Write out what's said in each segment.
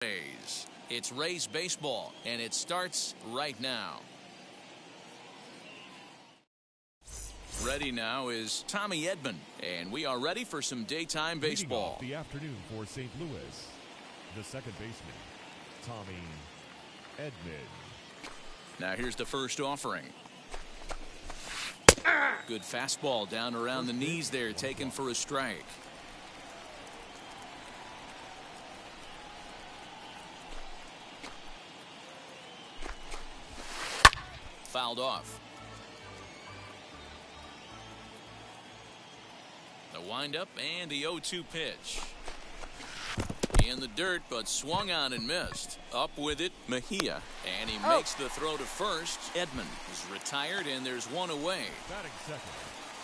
Rays. It's Rays baseball, and it starts right now. Ready now is Tommy Edman, and we are ready for some daytime baseball. Leading off the afternoon for St. Louis, the second baseman, Tommy Edman. Now here's the first offering. Good fastball down around the knees there, taken for a strike. Fouled off. The windup and the 0-2 pitch. In the dirt, but swung on and missed. Up with it, Mejia. And he makes the throw to first. Edman is retired, and there's one away. Batting second.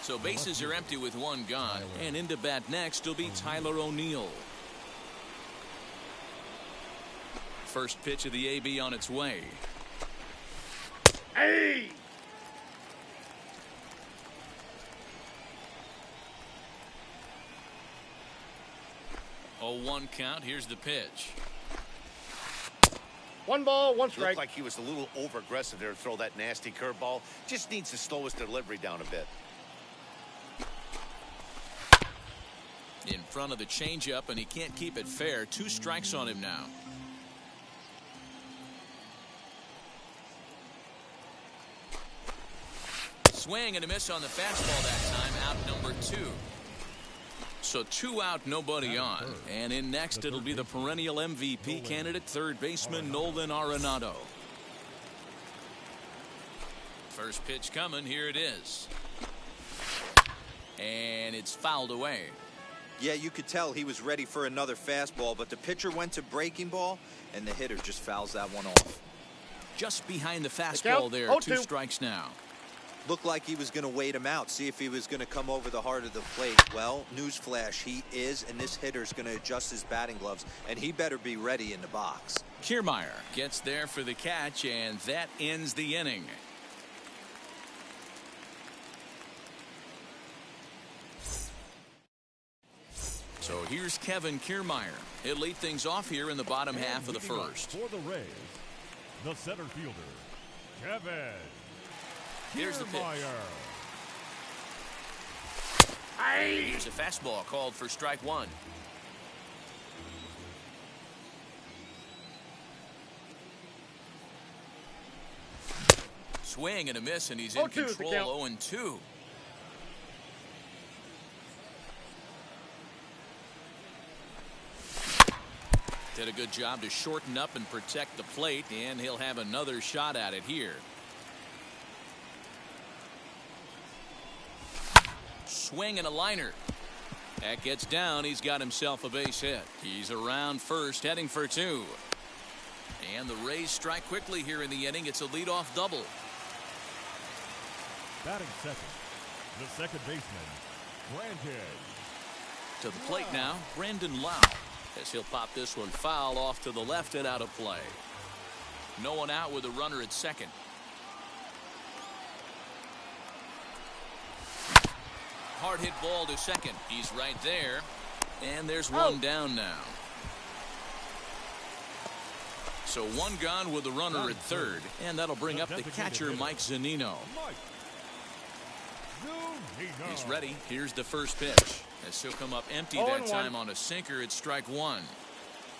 So bases are empty with one gone. And into bat next will be Tyler O'Neill. First pitch of the AB on its way. Hey! 0-1 count. Here's the pitch. 1 ball, 1 strike. Looked like he was a little over aggressive there to throw that nasty curveball. Just needs to slow his delivery down a bit. In front of the changeup, and he can't keep it fair. 2 strikes on him now. Swing and a miss on the fastball that time. Out number 2. So 2 out, nobody on. And in next, it'll be the perennial MVP candidate, third baseman Nolan Arenado. First pitch coming. Here it is. And it's fouled away. Yeah, you could tell he was ready for another fastball, but the pitcher went to breaking ball, and the hitter just fouls that one off. Just behind the fastball there. 2 strikes now. Looked like he was going to wait him out, see if he was going to come over the heart of the plate. Well, newsflash, he is, and this hitter's going to adjust his batting gloves, and he better be ready in the box. Kiermaier gets there for the catch, and that ends the inning. So here's Kevin Kiermaier. He'll lead things off here in the bottom half of the first. For the Rays, the center fielder, Kevin Here's the pitch. Here's a fastball called for strike 1. Swing and a miss, and he's in control. 0-2. Did a good job to shorten up and protect the plate, and he'll have another shot at it here. Swing and a liner. That gets down. He's got himself a base hit. He's around first, heading for 2. And the Rays strike quickly here in the inning. It's a leadoff double. Batting second, the second baseman, Brandon. To the plate now, Brandon Lau. As he'll pop this one foul off to the left and out of play. No one out with a runner at second. Hard hit ball to second. He's right there. And there's one down now. So 1 gone with a runner at third. And that'll bring up the catcher, Mike Zunino. He's ready. Here's the first pitch. As he'll come up empty that time on a sinker at strike 1.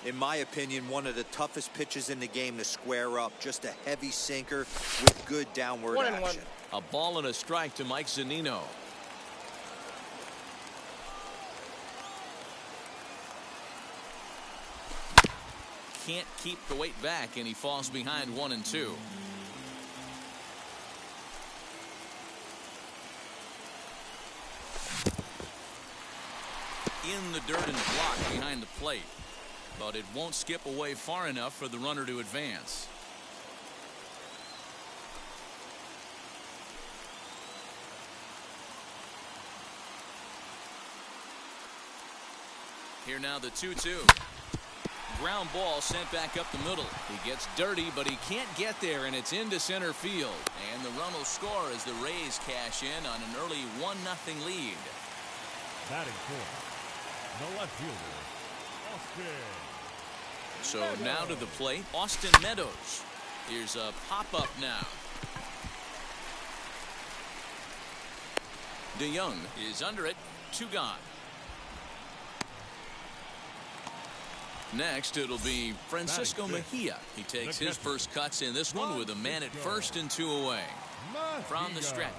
In my opinion, one of the toughest pitches in the game to square up. Just a heavy sinker with good downward action. A ball and a strike to Mike Zunino. Can't keep the weight back, and he falls behind 1 and 2. In the dirt and blocked behind the plate, but it won't skip away far enough for the runner to advance. Here now the 2-2. Ground ball sent back up the middle. He gets dirty, but he can't get there, and it's into center field. And the run will score as the Rays cash in on an early 1-0 lead. Batting fourth, the left fielder, Austin So now to the plate, Austin Meadows. Here's a pop-up now. DeYoung is under it. 2 gone. Next, it'll be Francisco Mejia. He takes his first cuts in this one with a man at first and 2 away. From the stretch.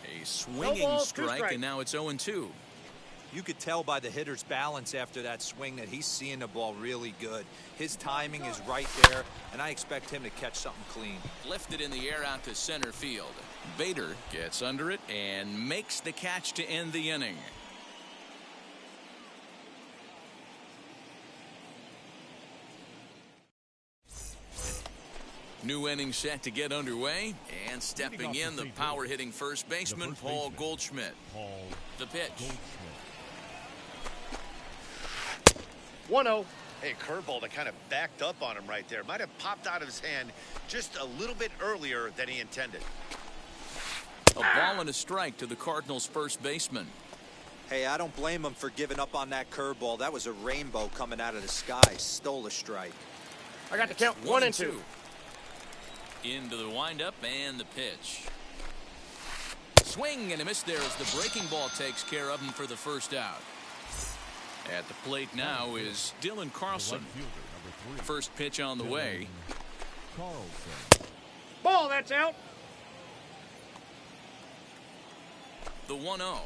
A swinging strike, and now it's 0-2. You could tell by the hitter's balance after that swing that he's seeing the ball really good. His timing is right there, and I expect him to catch something clean. Lifted in the air out to center field. Bader gets under it and makes the catch to end the inning. New inning set to get underway, and stepping in, the power-hitting first baseman, Paul Goldschmidt. The pitch. 1-0. Hey, curveball that kind of backed up on him right there. Might have popped out of his hand just a little bit earlier than he intended. A ball and a strike to the Cardinals' first baseman. Hey, I don't blame him for giving up on that curveball. That was a rainbow coming out of the sky. Stole a strike. I got the count. 1-2. Into the windup and the pitch. Swing and a miss there as the breaking ball takes care of him for the first out. At the plate now is Dylan Carlson. First pitch on the way. Ball, that's out. The 1-0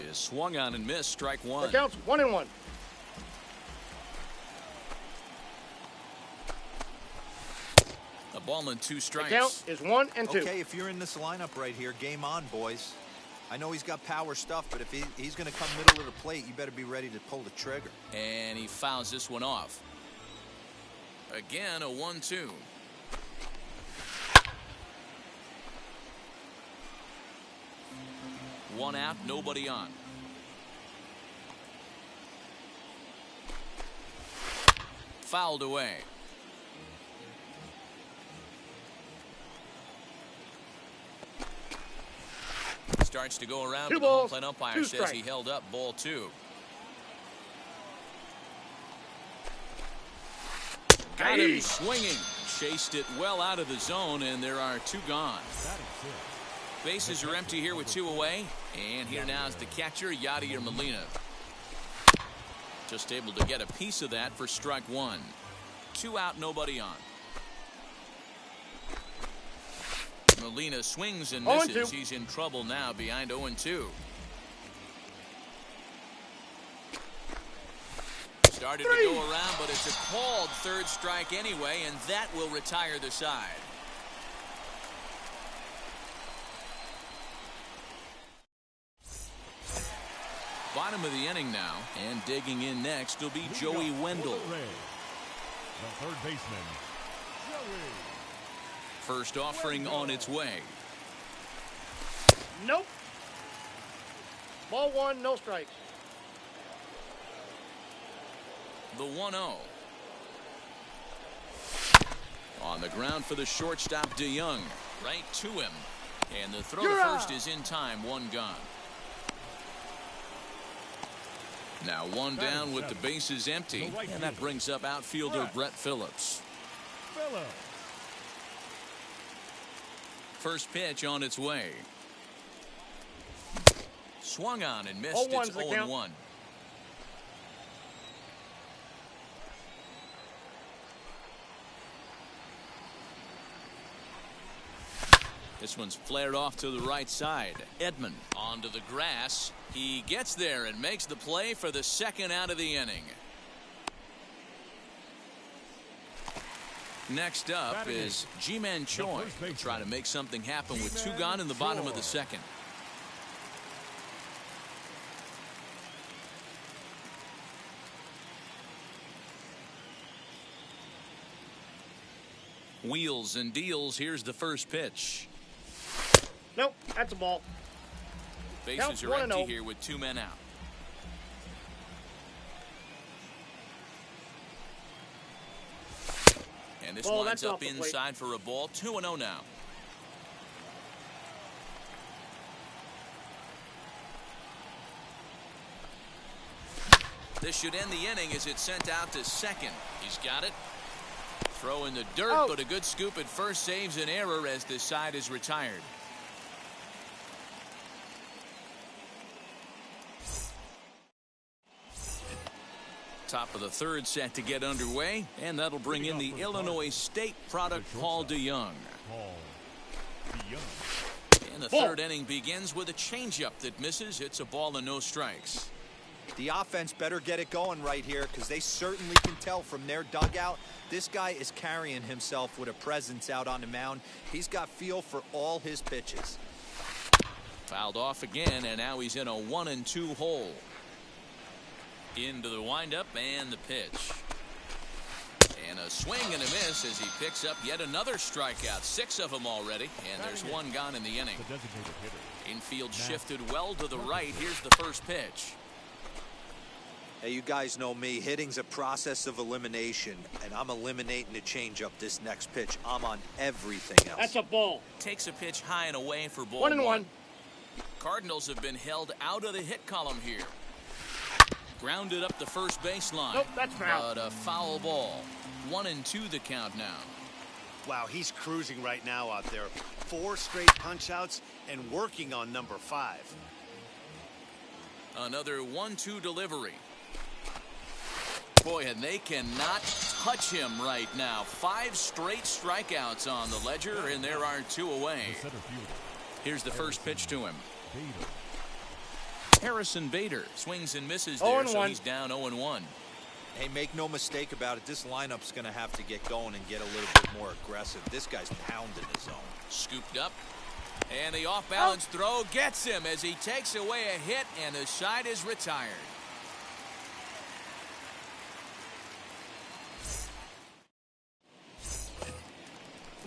is swung on and missed. Strike 1. The count's 1-1. A ball and 2 strikes. The count is 1-2. Okay, if you're in this lineup right here, game on, boys. I know he's got power stuff, but if he's going to come middle of the plate, you better be ready to pull the trigger. And he fouls this one off. Again, a 1-2. One out, nobody on. Fouled away. Starts to go around, but the home plate umpire says he held up ball 2. Got him swinging. Chased it well out of the zone, and there are 2 gone. Bases are empty here with 2 away. And here now is the catcher, Yadier Molina. Just able to get a piece of that for strike 1. 2 out, nobody on. Molina swings and misses. He's in trouble now behind 0-2. Started to go around, but it's a called third strike anyway, and that will retire the side. Bottom of the inning now, and digging in next will be Joey Wendell. The third baseman, Joey. First offering on its way. Nope. Ball 1, no strikes. The 1-0. On the ground for the shortstop, DeYoung. Right to him. And the throw to first is in time, 1 gone. Now 1 down with the bases empty. And that brings up outfielder Brett Phillips. First pitch on its way. Swung on and missed. It's 0-1. This one's flared off to the right side. Edman onto the grass. He gets there and makes the play for the second out of the inning. Next up is Ji-Man Choi. He'll try to make something happen with 2 gone in the bottom of the second. Wheels and deals. Here's the first pitch. Nope, that's a ball. Bases are empty here with 2 men out. And this Ball, lines that's off up the plate. inside for a ball. 2-0 now. This should end the inning as it's sent out to second. He's got it. Throw in the dirt, Out. but a good scoop at first saves an error as the side is retired. Top of the third set to get underway, and that'll bring in the Illinois State product, Paul DeYoung. Paul DeYoung. And the Ball. third inning begins with a changeup that misses. It's a ball and no strikes. The offense better get it going right here because they certainly can tell from their dugout this guy is carrying himself with a presence out on the mound. He's got feel for all his pitches. Fouled off again, and now he's in a 1-2 hole. Into the windup and the pitch. And a swing and a miss as he picks up yet another strikeout. 6 of them already, and there's one gone in the inning. The designated hitter. Infield shifted well to the right. Here's the first pitch. Hey, you guys know me. Hitting's a process of elimination, and I'm eliminating the changeup this next pitch. I'm on everything else. That's a ball. Takes a pitch high and away for ball 1-1. Cardinals have been held out of the hit column here. Grounded up the first baseline. Nope, that's foul. But a foul ball. 1-2 the count now. Wow, he's cruising right now out there. 4 straight punch-outs and working on number 5. Another 1-2 delivery. Boy, and they cannot touch him right now. 5 straight strikeouts on the ledger, and there are 2 away. The center fielder. Here's the first pitch to him. Bader. Harrison Bader swings and misses there, so 0-1. he's down 0-1. Hey, make no mistake about it. This lineup's going to have to get going and get a little bit more aggressive. This guy's pounding his zone. Scooped up. And the off-balance throw gets him as he takes away a hit, and the side is retired.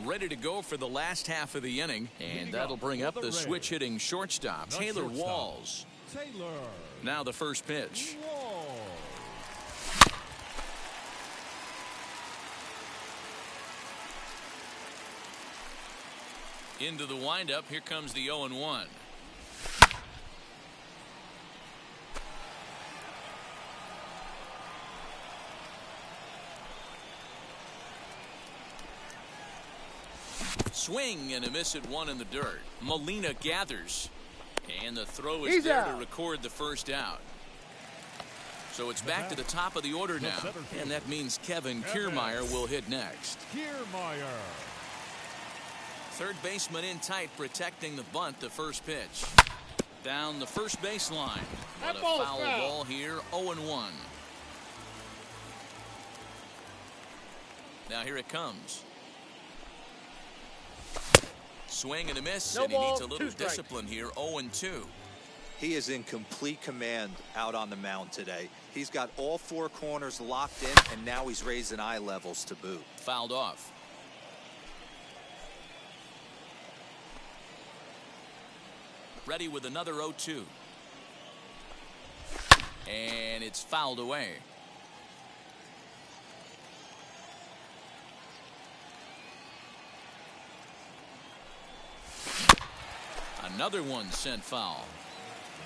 Ready to go for the last half of the inning, and that'll bring up the switch-hitting shortstop, Taylor Walls. Taylor Now the first pitch. Walls. Into the windup. Here comes the 0-1. Swing and a miss at 1 in the dirt. Molina gathers. And the throw is He's there out. to record the first out. So it's back to the top of the order now. And that means Kevin Kiermaier will hit next. Kiermaier. Third baseman in tight, protecting the bunt. The first pitch. Down the first baseline. But That a ball's foul foul. ball here. 0-1. Now here it comes. Swing and a miss, No and he needs a ball, little 2 strikes. discipline here. 0-2. He is in complete command out on the mound today. He's got all 4 corners locked in, and now he's raising eye levels to boot. Fouled off. Ready with another 0-2. And it's fouled away. Another one sent foul.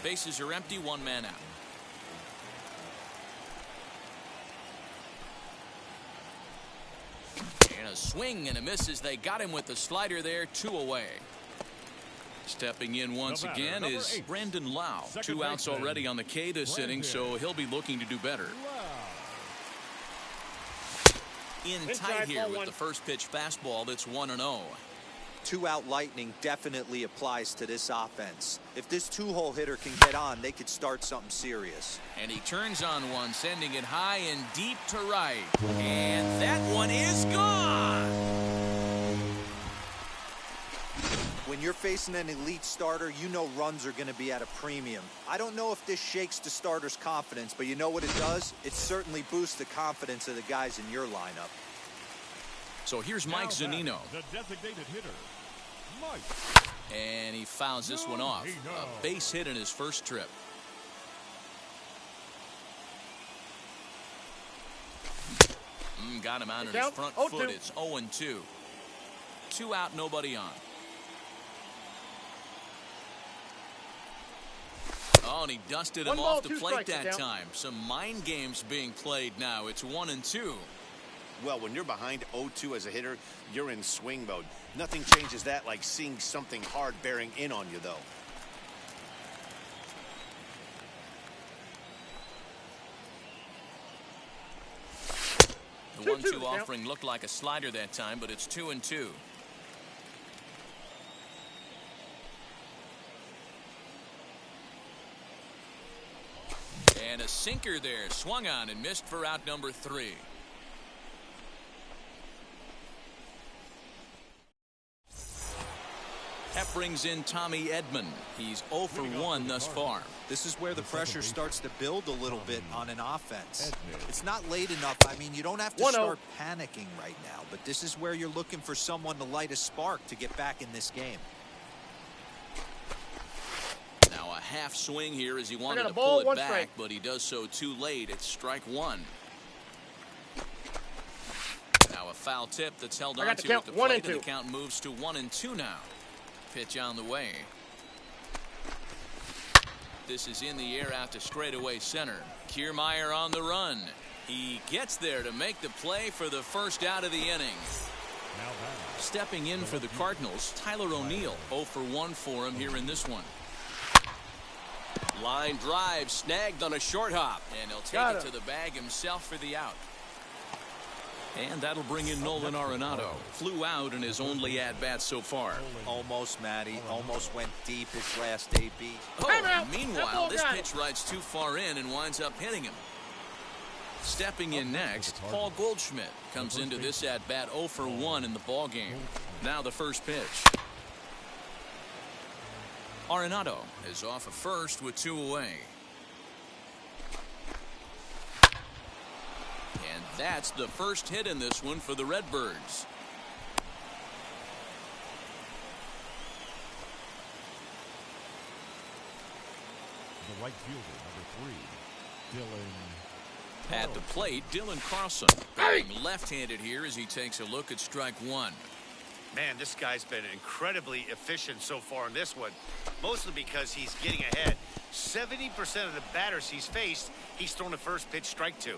Bases are empty, 1 man out. And a swing and a miss as they got him with the slider there. 2 away. Stepping in once The batter, again number is 8. Brendan Lau. Second 2 outs baseman, already on the K this inning, so he'll be looking to do better. In Inside, tight here ball with 1. the first pitch fastball that's 1-0. 2-out lightning definitely applies to this offense. If this 2-hole hitter can get on, they could start something serious. And he turns on one, sending it high and deep to right. And that one is gone. When you're facing an elite starter, you know runs are going to be at a premium. I don't know if this shakes the starter's confidence, but you know what it does? It certainly boosts the confidence of the guys in your lineup. So here's Mike Zunino. The designated hitter, Mike. And he fouls this one off. A base hit in his first trip. Got him out on his Count. front 0-2. foot. It's 0-2. 2 out, nobody on. Oh, and he dusted him off the plate that time. Some mind games being played now. It's 1-2. Well, when you're behind 0-2 as a hitter, you're in swing mode. Nothing changes that like seeing something hard bearing in on you, though. The 1-2 offering looked like a slider that time, but it's 2-2. And a sinker there, swung on and missed for out number 3. That brings in Tommy Edman. He's 0 for 1 thus far. This is where the pressure starts to build a little bit on an offense. It's not late enough. I mean, you don't have to start panicking right now, but this is where you're looking for someone to light a spark to get back in this game. Now a half swing here as he wanted to pull it back, but he does so too late. It's strike 1. Now a foul tip that's held on to at the plate, and the count moves to 1-2 now. Pitch on the way. This is in the air out to straightaway center. Kiermaier on the run. He gets there to make the play for the first out of the inning. Stepping in for the Cardinals, Tyler O'Neill. 0 for 1 for him here in this one. Line drive snagged on a short hop, and he'll take it to the bag himself for the out. And that'll bring in Nolan Arenado. Flew out in his only at-bat so far. Almost, Matty. Almost went deep his last AB. Oh, meanwhile, this pitch rides too far in and winds up hitting him. Stepping in next, Paul Goldschmidt comes into this at-bat 0 for 1 in the ballgame. Now the first pitch. Arenado is off of first with 2 away. And that's the first hit in this one for the Redbirds. The right fielder, number 3, Dylan. At the plate, Dylan Carlson. Left-handed here as he takes a look at strike 1. Man, this guy's been incredibly efficient so far in this one, mostly because he's getting ahead. 70% of the batters he's faced, he's thrown the first pitch, strike 2.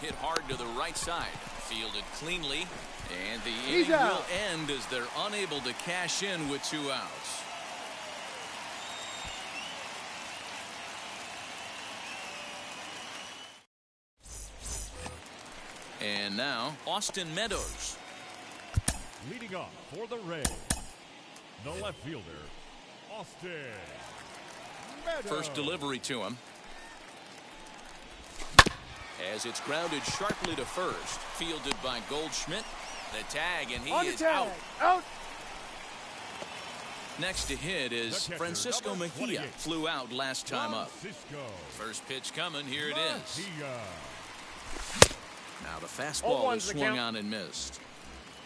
Hit hard to the right side. Fielded cleanly. And the inning will end as they're unable to cash in with 2 outs. And now, Austin Meadows. Leading off for the Rays, the left fielder, Austin Meadows. First delivery to him. As it's grounded sharply to first. Fielded by Goldschmidt. The tag, and he is out. Next to hit is Francisco Mejia. Flew out last time up. First pitch coming. Here it is. Now the fastball is swung on and missed.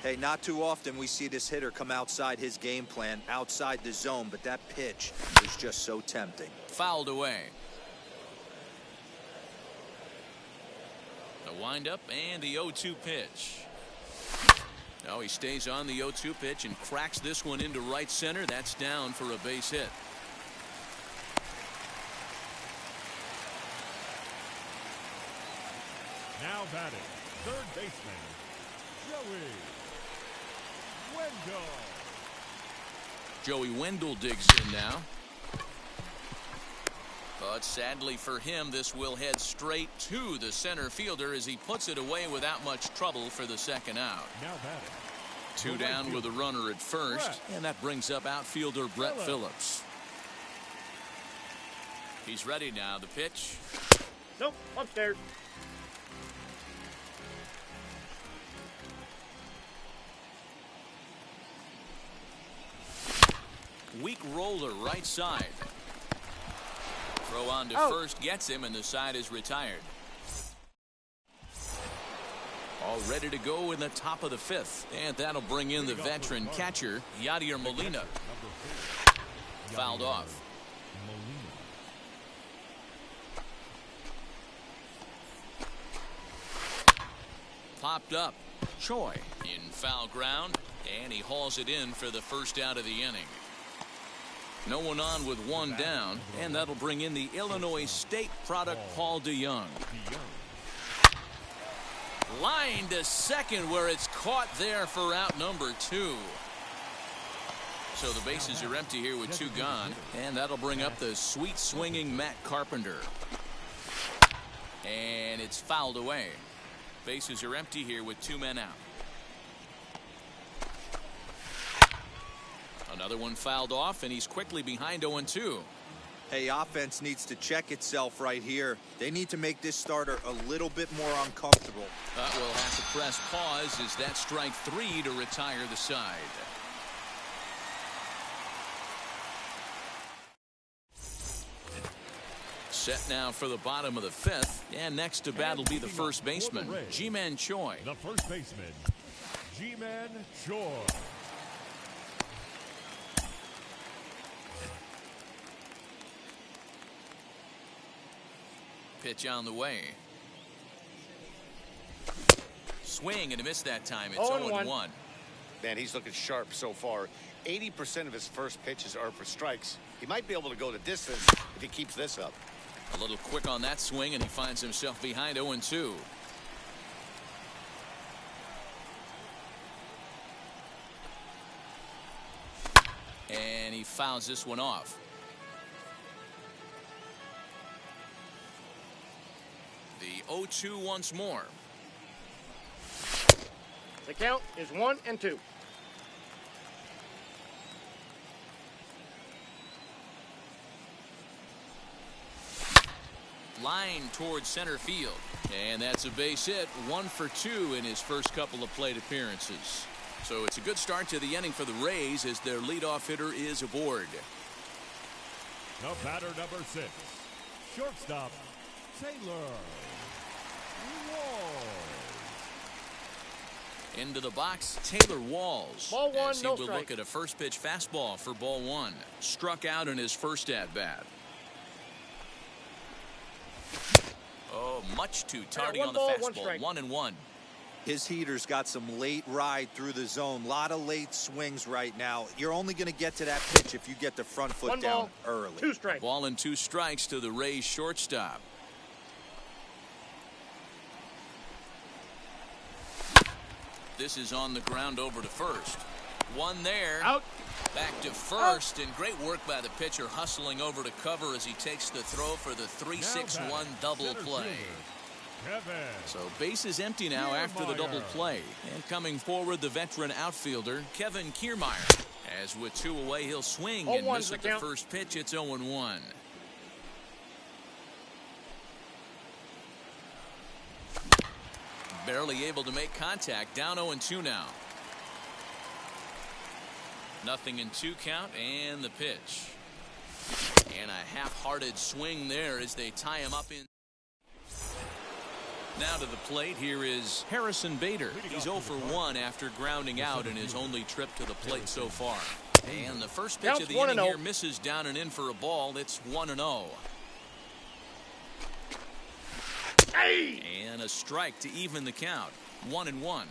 Hey, not too often we see this hitter come outside his game plan, outside the zone, but that pitch is just so tempting. Fouled away. The windup and the 0-2 pitch. No, he stays on the 0-2 pitch and cracks this one into right center. That's down for a base hit. Now batting, third baseman, Joey Wendle. Joey Wendle digs in now. But sadly for him, this will head straight to the center fielder as he puts it away without much trouble for the second out. Now batting. 2 down with a runner at first, and that brings up outfielder Brett Phillips. He's ready now. The pitch. Nope, upstairs. Weak roller right side. Throw on to first gets him, and the side is retired. All ready to go in the top of the 5th. And that'll bring in the veteran catcher, Yadier Molina. Fouled off. Molina. popped up. Choi in foul ground, and he hauls it in for the first out of the inning. No one on with one down, and that'll bring in the Illinois State product, Paul DeYoung. Line to second, where it's caught there for out number 2. So the bases are empty here with 2 gone, and that'll bring up the sweet swinging Matt Carpenter. And it's fouled away. Bases are empty here with 2 men out. Another one fouled off, and he's quickly behind 0-2. Hey, offense needs to check itself right here. They need to make this starter a little bit more uncomfortable. But we'll have to press pause as that strike 3 to retire the side. Set now for the bottom of the 5th, and next to bat will be the first baseman, Ji-Man Choi. The first baseman, Ji-Man Choi. Pitch on the way. Swing and a miss that time. It's 0-1. Man, he's looking sharp so far. 80% of his first pitches are for strikes. He might be able to go the distance if he keeps this up. A little quick on that swing, and he finds himself behind 0-2. And he fouls this one off. The 0-2 once more. The count is 1-2. Line towards center field. And that's a base hit. 1 for 2 in his first couple of plate appearances. So it's a good start to the inning for the Rays as their leadoff hitter is aboard. The batter number 6, shortstop, Taylor Walls. Into the box, Taylor Walls. Ball 1, as he no will strike. look at a first pitch fastball for ball 1. Struck out in his first at bat. Oh, much too tardy on the fastball. 1-1. His heater's got some late ride through the zone. A lot of late swings right now. You're only going to get to that pitch if you get the front foot 1 down ball, early. 2 strikes. 1 ball and 2 strikes to the Rays shortstop. This is on the ground over to first. 1 there. Out. Back to first, and great work by the pitcher hustling over to cover as he takes the throw for the 3-6-1 double play. Kevin. So base is empty now after the double play. And coming forward, the veteran outfielder, Kevin Kiermaier. As with 2 away, he'll swing and miss at the first pitch. It's 0-1. Barely able to make contact. Down 0-2 now. 0-2 count, and the pitch. And a half-hearted swing there as they tie him up in. Now to the plate, here is Harrison Bader. He's 0 for 1 after grounding out in his only trip to the plate so far. And the first pitch of the inning here misses down and in for a ball. It's 1-0. And a strike to even the count. 1-1.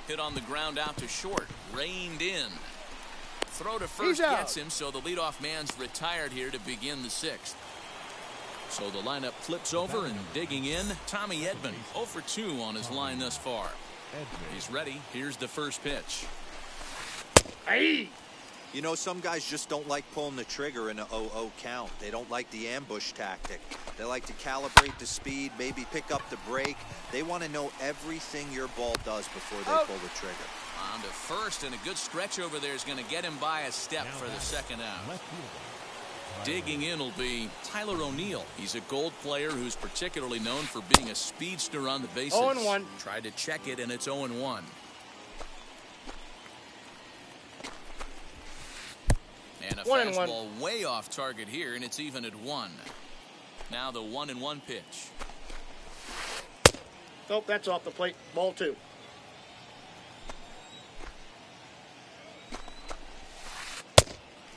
Hit on the ground out to short. Reined in. Throw to first gets him, so the leadoff man's retired here to begin the 6th. So the lineup flips over, and digging in, Tommy Edman. 0 for 2 on his line thus far. He's ready. Here's the first pitch. You know, some guys just don't like pulling the trigger in a 0-0 count. They don't like the ambush tactic. They like to calibrate the speed, maybe pick up the brake. They want to know everything your ball does before they pull the trigger. On to first, and a good stretch over there is going to get him by a step for the second out. Digging in will be Tyler O'Neill. He's a Gold player who's particularly known for being a speedster on the bases. 0-1. Tried to check it, and it's 0-1. And a fastball way off target here, and it's even at 1. Now the 1-1 pitch. Nope, that's off the plate. Ball 2.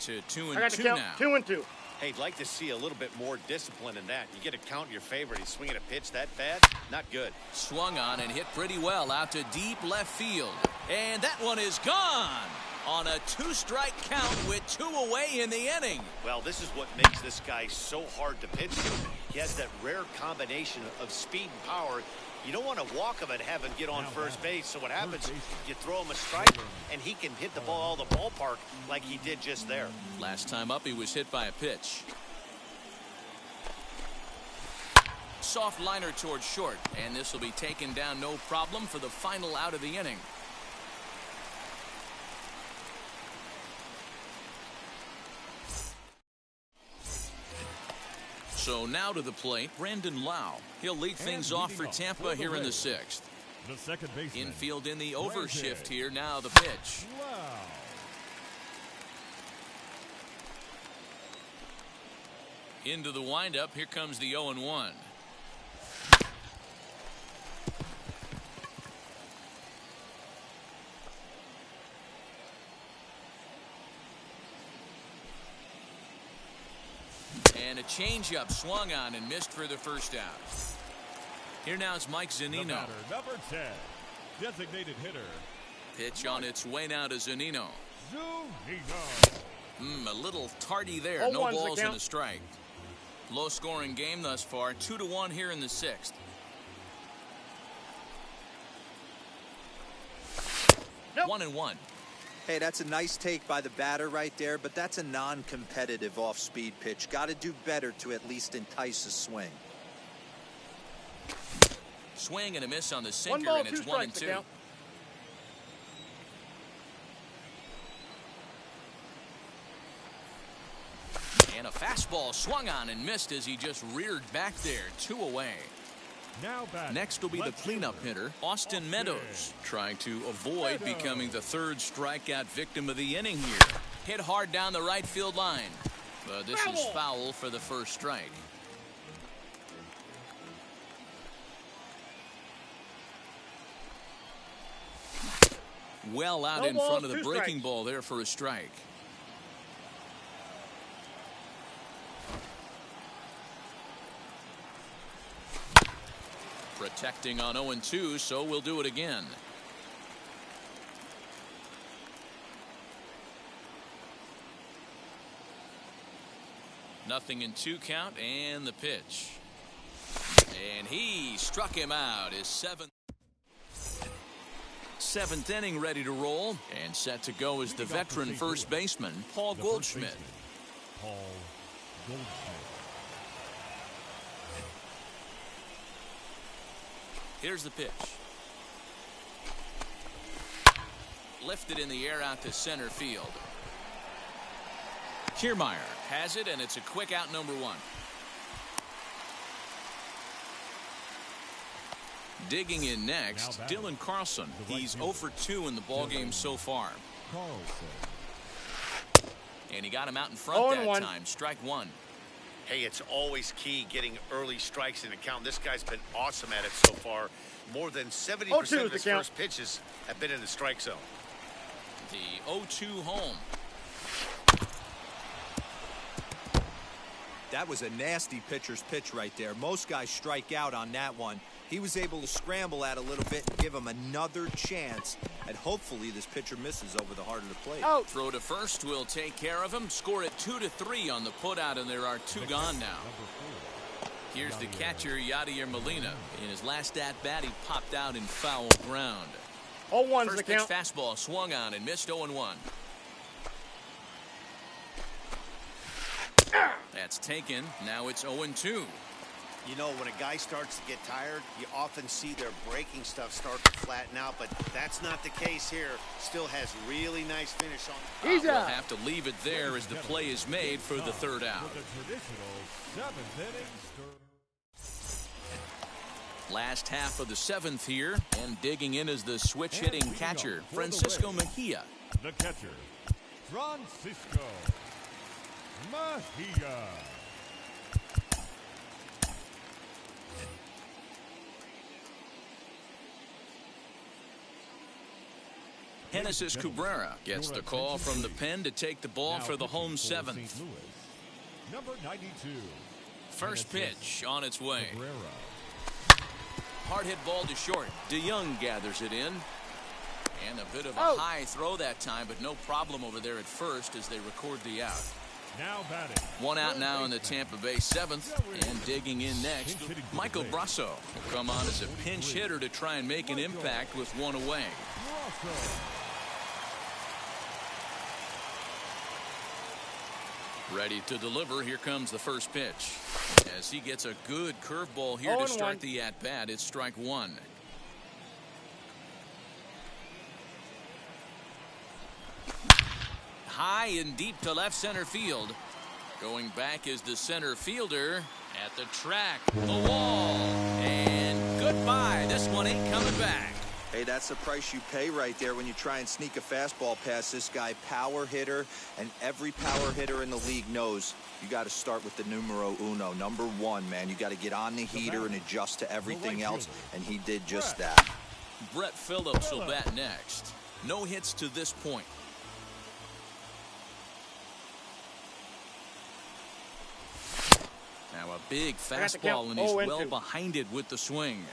To 2-2 I got the count. now. 2-2. Hey, I'd like to see a little bit more discipline in that. You get a count in your favor. He's swinging a pitch that bad? Not good. Swung on and hit pretty well out to deep left field. And that one is gone on a 2-strike count with 2 away in the inning. Well, this is what makes this guy so hard to pitch to. He has that rare combination of speed and power. You don't want to walk him and have him get on first base. So what happens, you throw him a strike, and he can hit the ball out of the ballpark like he did just there. Last time up, he was hit by a pitch. Soft liner towards short, and this will be taken down no problem for the final out of the inning. So now to the plate, Brandon Lau. He'll lead things off for Tampa here in the 6th. The second baseman. Infield in the overshift here. Now the pitch. Wow. Into the windup. Here comes the 0-1. And a changeup swung on and missed for the first out. Here now is Mike The Zunino. batter, number 10, designated hitter, Pitch on its way now to Zunino. Zunino. A little tardy there. 0-1's No the balls and count. a strike. Low scoring game thus far. 2-1 here in the 6th. Nope. 1-1. Hey, that's a nice take by the batter right there, but that's a non-competitive off-speed pitch. Got to do better to at least entice a swing. Swing and a miss on the 1 sinker, ball, and 2 it's 1 and strikes 2. to count. And a fastball swung on and missed as he just reared back there. 2 away. Now batting. Next will be the left cleanup fielder, hitter, Austin Meadows, trying to avoid Meadows. becoming the 3rd strikeout victim of the inning here. Hit hard down the right field line, but this is foul for the first strike. Well out No in balls, front of the 2 breaking strikes. ball there for a strike. Protecting on 0-2, so we'll do it again. Nothing in 2 count, and the pitch. And he struck him out. His 7th inning ready to roll, and set to go is the veteran first baseman, Paul the first Goldschmidt. baseman, Paul Goldschmidt. Here's the pitch. Lifted in the air out to center field. Kiermaier has it, and it's a quick out, number 1. Digging in next, Now batting. Dylan Carlson. The right He's fielder. 0 for 2 in the ballgame so far. Carlson. And he got him out in front that 0-1. time. Strike 1. Hey, it's always key getting early strikes in the count. This guy's been awesome at it so far. More than 70% 0-2 of is his the count. first pitches have been in the strike zone. The 0-2 home. That was a nasty pitcher's pitch right there. Most guys strike out on that one. He was able to scramble at a little bit and give him another chance. And hopefully this pitcher misses over the heart of the plate. Out. Throw to first will take care of him. Score it 2-3 on the putout, and there are 2 gone now. Number 4. Here's the catcher, Yadier Molina. In his last at-bat, he popped out in foul ground. 0-1's the First pitch count. fastball swung on and missed 0-1. That's taken. Now it's 0-2. You know, when a guy starts to get tired, you often see their breaking stuff start to flatten out, but that's not the case here. Still has really nice finish on. He's We'll out. have to leave it there as the play is made for the 3rd out. With the traditional 7th inning Last half of the 7th here, and digging in is the switch-hitting catcher, Francisco Mejia. The catcher, Francisco Mejia. Genesis Cabrera gets the call from the pen to take the ball Now for the pitching home for 7th. St. Louis, Number 92. First pitch on its way. Cabrera. Hard hit ball to short. DeYoung gathers it in. And a bit of a high throw that time, but no problem over there at first as they record the out. Now batting. One out now in the Tampa Bay seventh. And digging in next, Michael Brasso will come on as a pinch hitter to try and make an impact with one away. Ready to deliver. Here comes the first pitch. As he gets a good curveball here to start the at-bat, it's strike one. High and deep to left center field. Going back is the center fielder at the track, the wall, and goodbye. This one ain't coming back. Hey, that's the price you pay right there when you try and sneak a fastball past this guy. Power hitter, and every power hitter in the league knows you got to start with the numero uno, number one, man. You got to get on the heater and adjust to everything else, and he did just that. Brett Phillips will bat next. No hits to this point. Now a big fastball, and he's well behind it with the swing.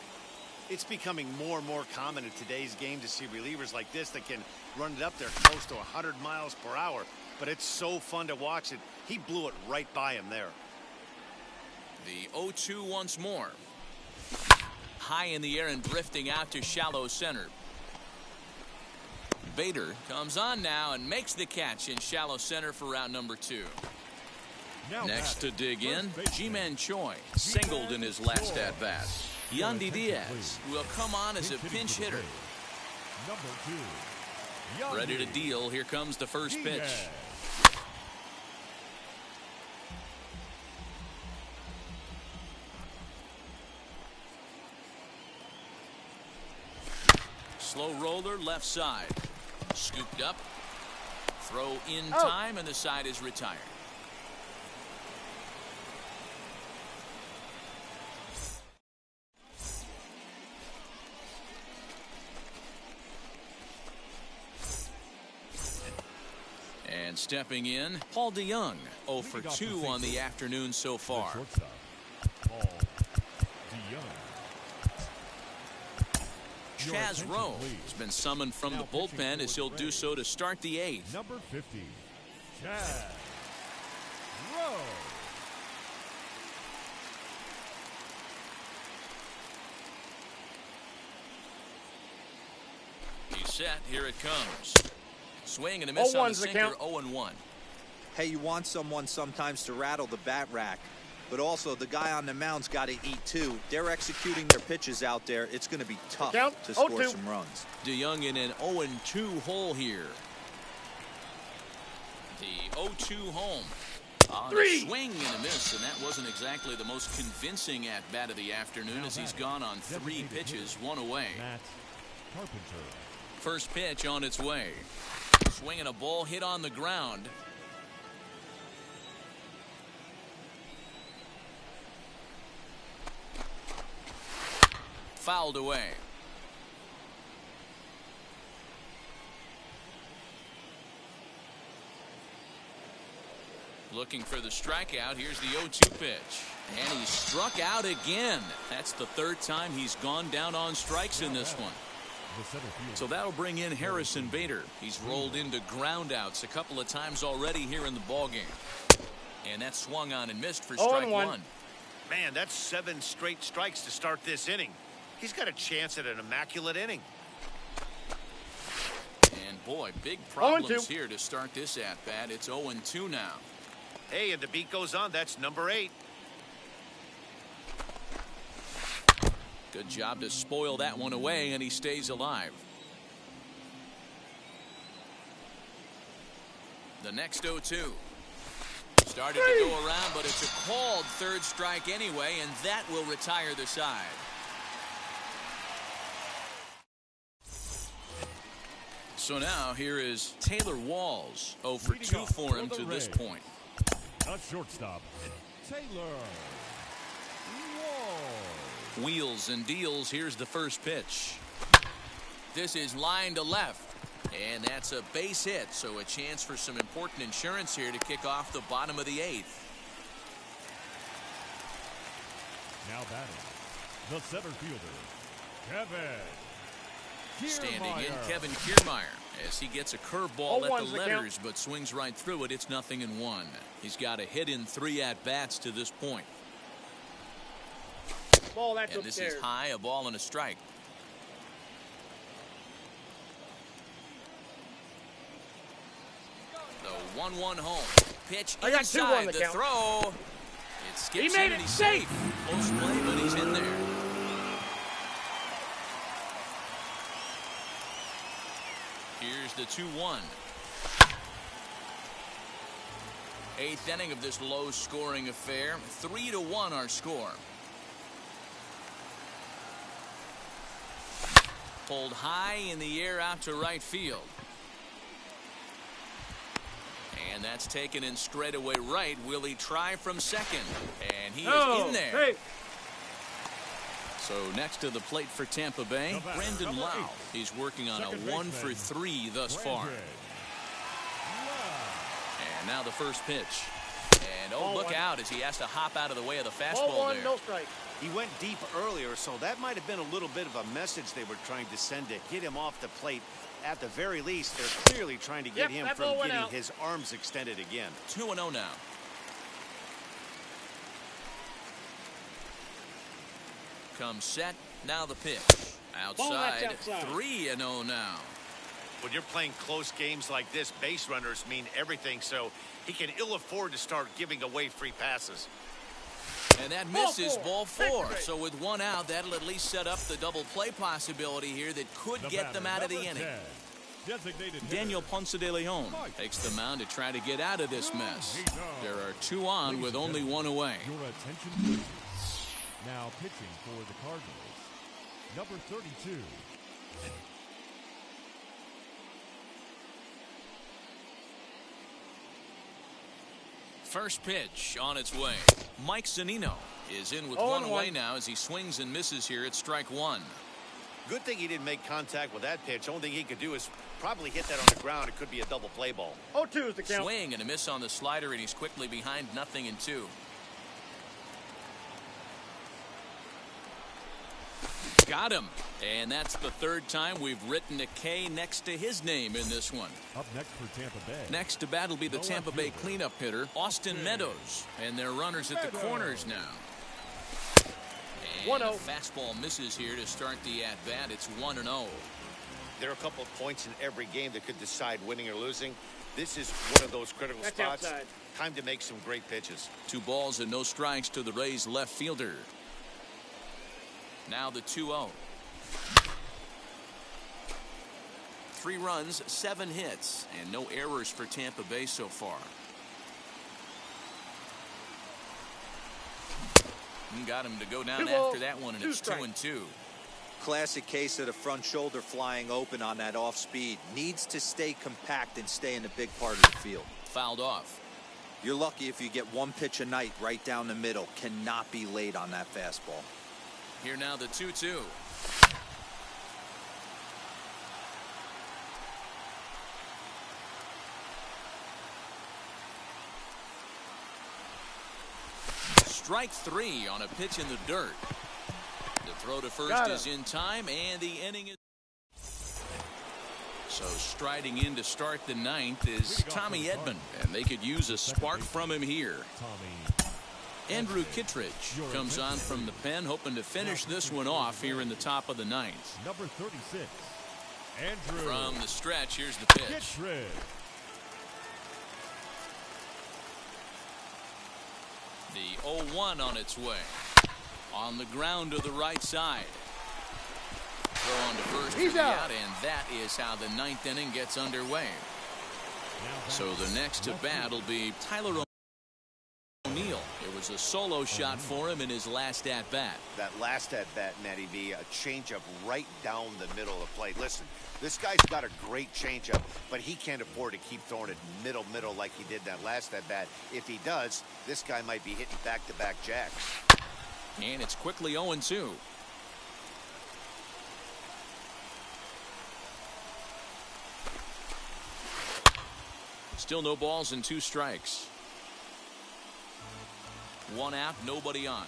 It's becoming more and more common in today's game to see relievers like this that can run it up there close to 100 miles per hour. But it's so fun to watch it. He blew it right by him there. The 0-2 once more. High in the air and drifting out to shallow center. Bader comes on now and makes the catch in shallow center for round number 2. Next to dig in, Ji-Man Choi singled in his last at-bat. Yandy Diaz will come on as a pinch hitter. Ready to deal. Here comes the first pitch. Slow roller left side. Scooped up. Throw in time, and the side is retired. And stepping in, Paul DeYoung, 0 for 2 on the afternoon so far. Paul DeYoung. Chaz Roe has been summoned from the bullpen as he'll do so to start the 8th. Number 50, Chaz Roe. He's set. Here it comes. Swing and a miss on the sinker, 0-1. Hey, you want someone sometimes to rattle the bat rack, but also the guy on the mound's got to eat too. They're executing their pitches out there. It's going to be tough to score some runs. DeYoung in an 0-2 hole here. The 0-2 home. On a swing and a miss, and that wasn't exactly the most convincing at-bat of the afternoon as he's gone on 3 pitches, 1 away. Matt Carpenter. First pitch on its way. Swinging a ball hit on the ground. Fouled away. Looking for the strikeout. Here's the 0-2 pitch. And he struck out again. That's the 3rd time he's gone down on strikes in this one. So that'll bring in Harrison Bader. He's rolled into groundouts a couple of times already here in the ballgame. And that swung on and missed for strike 1. Man, that's 7 straight strikes to start this inning. He's got a chance at an immaculate inning. And boy, big problems here to start this at-bat. It's 0-2 now. Hey, and the beat goes on. That's number 8. Good job to spoil that one away, and he stays alive. The next 0-2. Started to go around, but it's a called 3rd strike anyway, and that will retire the side. So now here is Taylor Walls. 0 for 2 for him to this point. A shortstop, Taylor Walls. Wheels and deals. Here's the first pitch. This is line to left. And that's a base hit, so a chance for some important insurance here to kick off the bottom of the 8th. Now batting, the center fielder, Kevin Standing in, Kiermaier. Kevin Kiermaier, as he gets a curveball at 0-1's the the letters, count. but swings right through it. It's 0-1. He's got a hit in 3 at-bats to this point. Ball, that's And this upstairs. is high, a ball and a strike. The 1-1 home. Pitch I got 2-1 inside the the count. throw. It skips He made in it and he's safe. safe. Close play, but he's in there. Here's the 2-1. 8th inning of this low-scoring affair. 3-1 our score. Pulled high in the air out to right field. And that's taken in straightaway right. Will he try from second? And he is in there. Hey. So next to the plate for Tampa Bay, The batter, Brandon number Lau. 8. He's working on Second a 1 baseman, for 3 thus far. Brandon And now the first pitch. And Ball look 1. out as he has to hop out of the way of the Ball fastball 1, there. no strike. He went deep earlier, so that might have been a little bit of a message they were trying to send to get him off the plate. At the very least, they're clearly trying to get Yep, him that from ball went getting out. his arms extended again. 2-0 now. Comes set. Now the pitch. Ball, that's Outside. outside. 3-0 now. When you're playing close games like this, base runners mean everything, so he can ill afford to start giving away free passes. And that Ball misses 4. ball 4. Victory. So with 1 out, that'll at least set up the double play possibility here that could The get them batter, out of the number inning. 10, designated hitter, Daniel Ponce de Leon Mike. takes the mound to try to get out of this mess. He does. There are 2 on Ladies with and only gentlemen, 1 away. Your attention, please. Now pitching for the Cardinals, number 32. First pitch on its way. Mike Zunino is in with 0-1. 1 away now as he swings and misses here at strike 1. Good thing he didn't make contact with that pitch. Only thing he could do is probably hit that on the ground. It could be a double play ball. 0-2 is the count. Swing and a miss on the slider, and he's quickly behind 0-2. Got him. And that's the 3rd time we've written a K next to his name in this one. Up next for Tampa Bay. Next to bat will be the No Tampa Bay outfielder. cleanup hitter, Austin Meadows. And their runners at the Meadows. corners now. And 1-0. a fastball misses here to start the at-bat. It's 1-0. There are a couple of points in every game that could decide winning or losing. This is one of those critical That's spots. outside. Time to make some great pitches. 2 balls and no strikes to the Rays left fielder. Now the 2-0. 3 runs, 7 hits, and no errors for Tampa Bay so far. And got him to go down 2 balls, after that one, and 2 it's strikes. 2-2. Classic case of the front shoulder flying open on that off speed. Needs to stay compact and stay in the big part of the field. Fouled off. You're lucky if you get 1 pitch a night right down the middle. Cannot be late on that fastball. Here now the 2-2. Strike 3 on a pitch in the dirt. The throw to first Got him. is in time, and the inning is. So striding in to start the 9th is Tommy Edman, and they could use a spark from him here. Tommy. Andrew Kittredge comes on from the pen, hoping to finish this one off here in the top of the 9th. Number 36. Andrew. From the stretch, here's the pitch. Kittredge. The 0-1 on its way. On the ground to the right side. Throw on to first He's for the out. out, and that is how the 9th inning gets underway. So the next to bat will be Tyler O'Neill. It was a solo shot for him in his last at-bat. That last at bat, Matty V, a changeup right down the middle of the plate. Listen, this guy's got a great changeup, but he can't afford to keep throwing it middle like he did that last at bat. If he does, this guy might be hitting back-to-back jacks. And it's quickly 0-2. Still no balls and 2 strikes. 1 out, nobody on.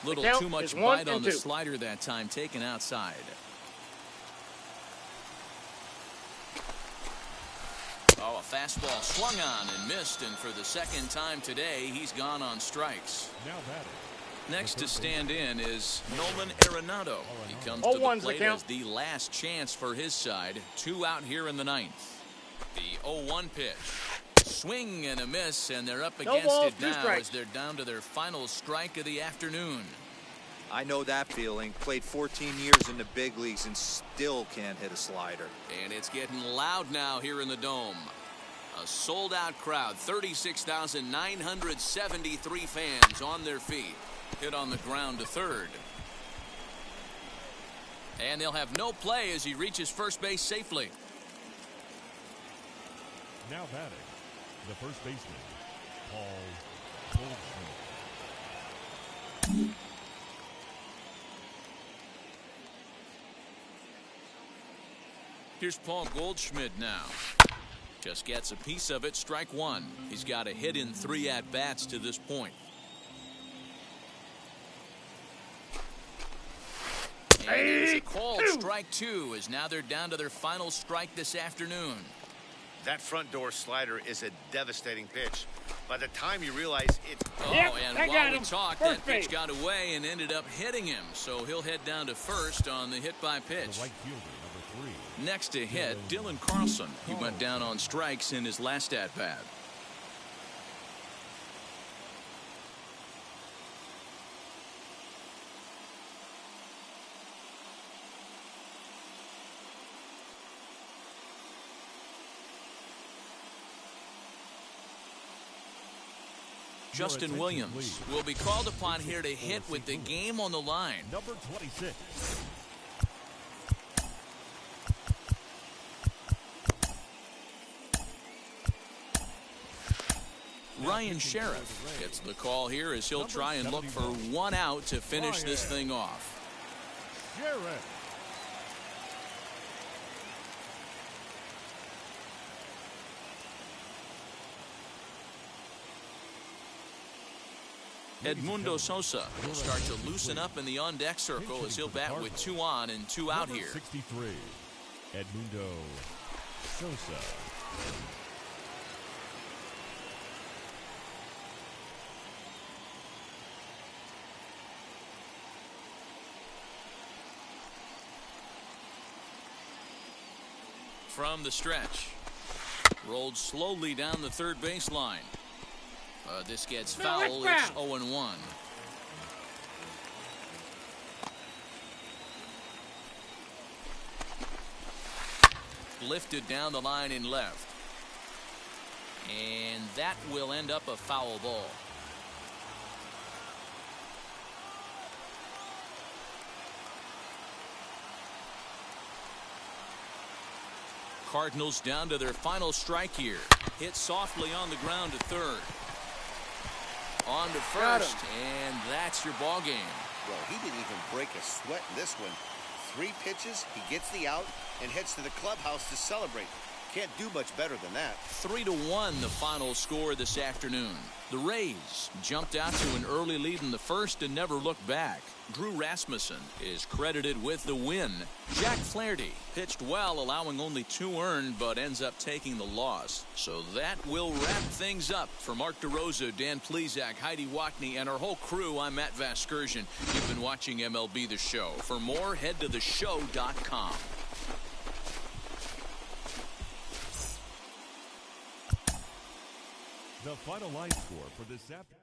Little count too much is 1 bite on and the 2. slider that time, taken outside. Oh, a fastball swung on and missed, and for the second time today, he's gone on strikes. Now batting. Next to stand in is Nolan Arenado. He comes to 0-1's the the plate count. as the last chance for his side. 2 out here in the 9th. The 0-1 pitch. Swing and a miss, and they're up No against balls, it 2 now strikes. as they're down to their final strike of the afternoon. I know that feeling. Played 14 years in the big leagues and still can't hit a slider. And it's getting loud now here in the Dome. A sold-out crowd, 36,973 fans on their feet. Hit on the ground to third. And they'll have no play as he reaches first base safely. Now batting. The first baseman, Paul Goldschmidt. Here's Paul Goldschmidt now. Just gets a piece of it, strike 1. He's got a hit in 3 at-bats to this point. And there's a called strike 2 as now they're down to their final strike this afternoon. That front door slider is a devastating pitch. By the time you realize it... Oh, Yep, and I while got we him. talked, First that pitch base. got away and ended up hitting him. So he'll head down to first on the hit by The pitch. right fielder, number 3. Next to hit, Dylan Carlson. He went down on strikes in his last at-bat. Justin Williams will be called upon here to hit with the game on the line. Number 26. Ryan Sheriff gets the call here as he'll try and look for 1 out to finish this thing off. Sheriff. Edmundo Sosa will start to loosen up in the on-deck circle as he'll bat with 2 on and 2 out Number here. 63. Edmundo Sosa. From the stretch. Rolled slowly down the third baseline. This gets No, foul. it's It's foul. 0-1. Lifted down the line in left. And that will end up a foul ball. Cardinals down to their final strike here. Hit softly on the ground to third. On to Got first, and that's your ball game. Well, he didn't even break a sweat in this one. 3 pitches, he gets the out and heads to the clubhouse to celebrate. Can't do much better than that. 3-1 the final score this afternoon. The Rays jumped out to an early lead in the first and never looked back. Drew Rasmussen is credited with the win. Jack Flaherty pitched well, allowing only 2 earned, but ends up taking the loss. So that will wrap things up. For Mark DeRosa, Dan Plesac, Heidi Watney, and our whole crew, I'm Matt Vasgersian. You've been watching MLB The Show. For more, head to theshow.com. The final line score for this afternoon.